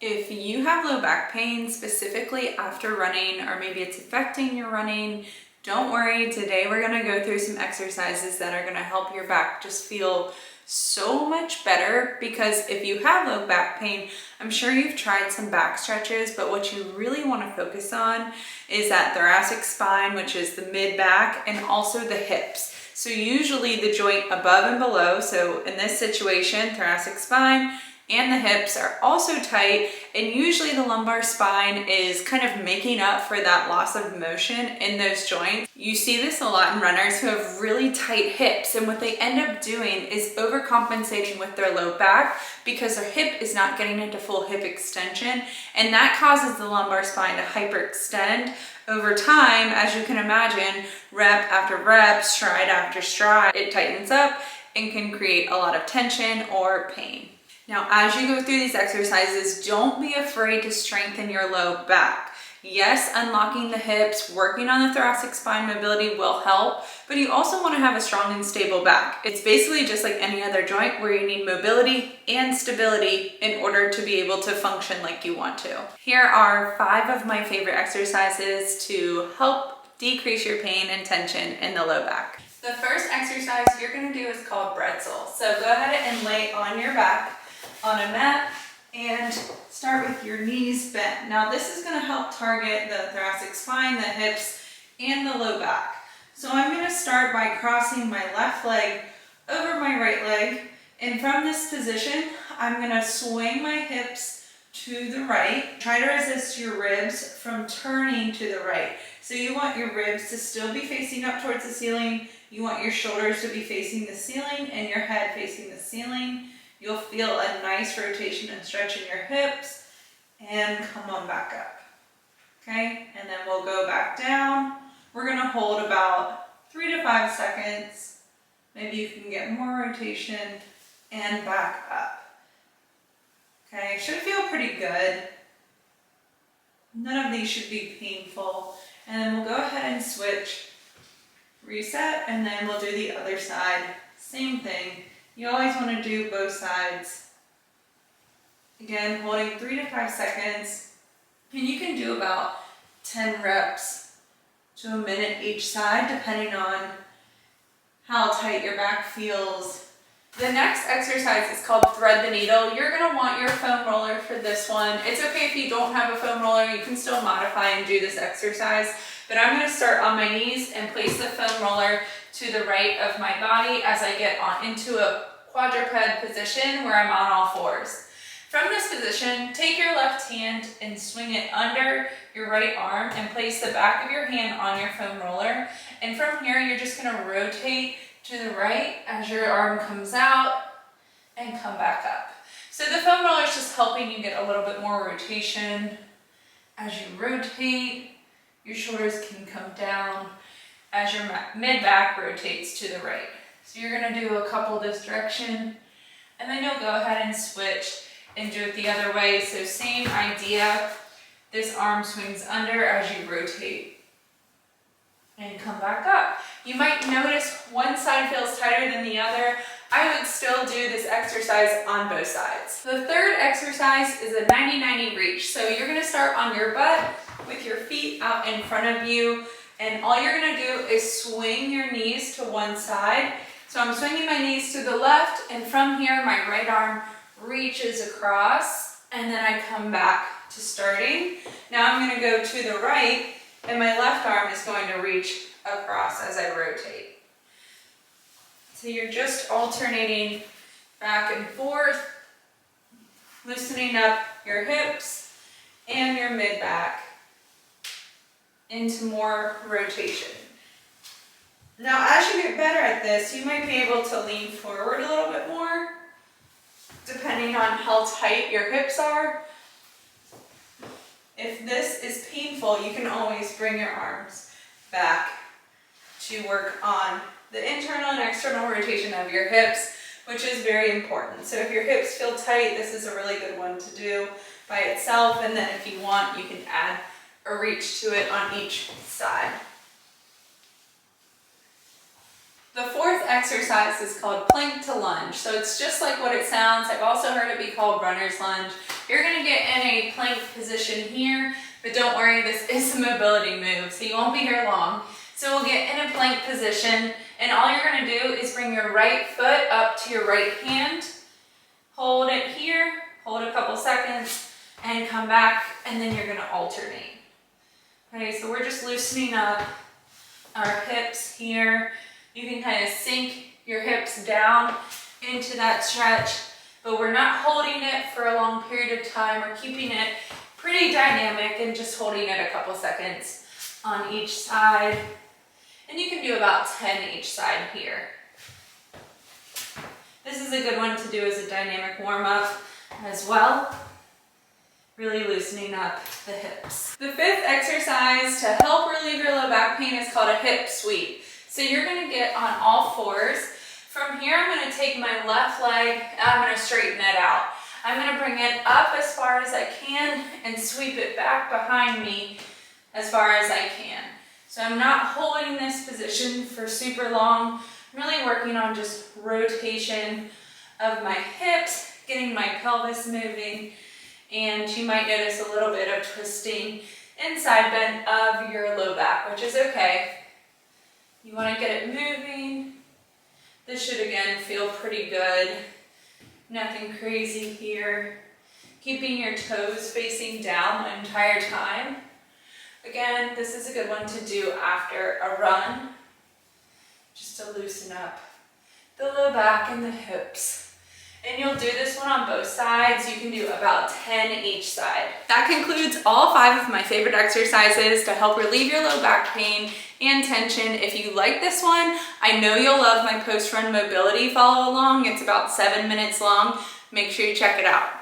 If you have low back pain, specifically after running, or maybe it's affecting your running, don't worry. Today we're gonna go through some exercises that are gonna help your back just feel so much better, because if you have low back pain, I'm sure you've tried some back stretches, but what you really want to focus on is that thoracic spine, which is the mid back, and also the hips. So usually the joint above and below, so in this situation, thoracic spine and the hips are also tight, and usually the lumbar spine is kind of making up for that loss of motion in those joints. You see this a lot in runners who have really tight hips, and what they end up doing is overcompensating with their low back because their hip is not getting into full hip extension, and that causes the lumbar spine to hyperextend. Over time, as you can imagine, rep after rep, stride after stride, it tightens up and can create a lot of tension or pain. Now, as you go through these exercises, don't be afraid to strengthen your low back. Yes, unlocking the hips, working on the thoracic spine mobility will help, but you also want to have a strong and stable back. It's basically just like any other joint where you need mobility and stability in order to be able to function like you want to. Here are 5 of my favorite exercises to help decrease your pain and tension in the low back. The first exercise you're going to do is called Pretzel. So go ahead and lay on your back on a mat and start with your knees bent. Now this is going to help target the thoracic spine, the hips, and the low back. So I'm going to start by crossing my left leg over my right leg, and from this position I'm going to swing my hips to the right. Try to resist your ribs from turning to the right. So you want your ribs to still be facing up towards the ceiling. You want your shoulders to be facing the ceiling and your head facing the ceiling. You'll feel a nice rotation and stretch in your hips, and come on back up. Okay, and then we'll go back down. We're gonna hold about 3 to 5 seconds. Maybe you can get more rotation, and back up. Okay, should feel pretty good. None of these should be painful. And then we'll go ahead and switch, reset, and then we'll do the other side. Same thing. You always want to do both sides. Again, holding 3 to 5 seconds. And you can do about 10 reps to a minute each side, depending on how tight your back feels. The next exercise is called Thread the Needle. You're going to want your foam roller for this one. It's okay if you don't have a foam roller, you can still modify and do this exercise. But I'm going to start on my knees and place the foam roller to the right of my body as I get on into a quadruped position where I'm on all fours. From this position, take your left hand and swing it under your right arm and place the back of your hand on your foam roller. And from here, you're just going to rotate to the right as your arm comes out and come back up. So the foam roller is just helping you get a little bit more rotation. As you rotate, your shoulders can come down as your mid-back rotates to the right. So you're going to do a couple this direction, and then you'll go ahead and switch and do it the other way. So same idea. This arm swings under as you rotate and come back up. You might notice one side feels tighter than the other. I would still do this exercise on both sides. The third exercise is a 90-90 reach. So you're going to start on your butt with your feet out in front of you, and all you're going to do is swing your knees to one side. So I'm swinging my knees to the left, and from here my right arm reaches across, and then I come back to starting. Now I'm going to go to the right, and my left arm is going to reach across as I rotate. So you're just alternating back and forth, loosening up your hips and your mid-back into more rotation. Now, as you get better at this, you might be able to lean forward a little bit more, depending on how tight your hips are. If this is painful, you can always bring your arms back to work on the internal and external rotation of your hips, which is very important. So if your hips feel tight, this is a really good one to do by itself, and then if you want, you can add a reach to it on each side. The fourth exercise is called plank to lunge. So it's just like what it sounds. I've also heard it be called runner's lunge. You're gonna get in a plank position here, but don't worry, this is a mobility move, so you won't be here long. So we'll get in a plank position, and all you're gonna do is bring your right foot up to your right hand, hold it here, hold a couple seconds, and come back, and then you're gonna alternate. Okay, so we're just loosening up our hips here. You can kind of sink your hips down into that stretch, but we're not holding it for a long period of time. We're keeping it pretty dynamic and just holding it a couple seconds on each side. And you can do about 10 each side here. This is a good one to do as a dynamic warm-up as well. Really loosening up the hips. The fifth exercise to help relieve your low back pain is called a hip sweep. So you're gonna get on all fours. From here, I'm gonna take my left leg and I'm gonna straighten it out. I'm gonna bring it up as far as I can and sweep it back behind me as far as I can. So I'm not holding this position for super long. I'm really working on just rotation of my hips, getting my pelvis moving, and you might notice a little bit of twisting and side bend of your low back, which is okay. You want to get it moving. This should again feel pretty good. Nothing crazy here. Keeping your toes facing down the entire time. Again, this is a good one to do after a run, just to loosen up the low back and the hips. And you'll do this one on both sides. You can do about 10 each side. That concludes all 5 of my favorite exercises to help relieve your low back pain and tension. If you like this one, I know you'll love my post-run mobility follow along. It's about 7 minutes long. Make sure you check it out.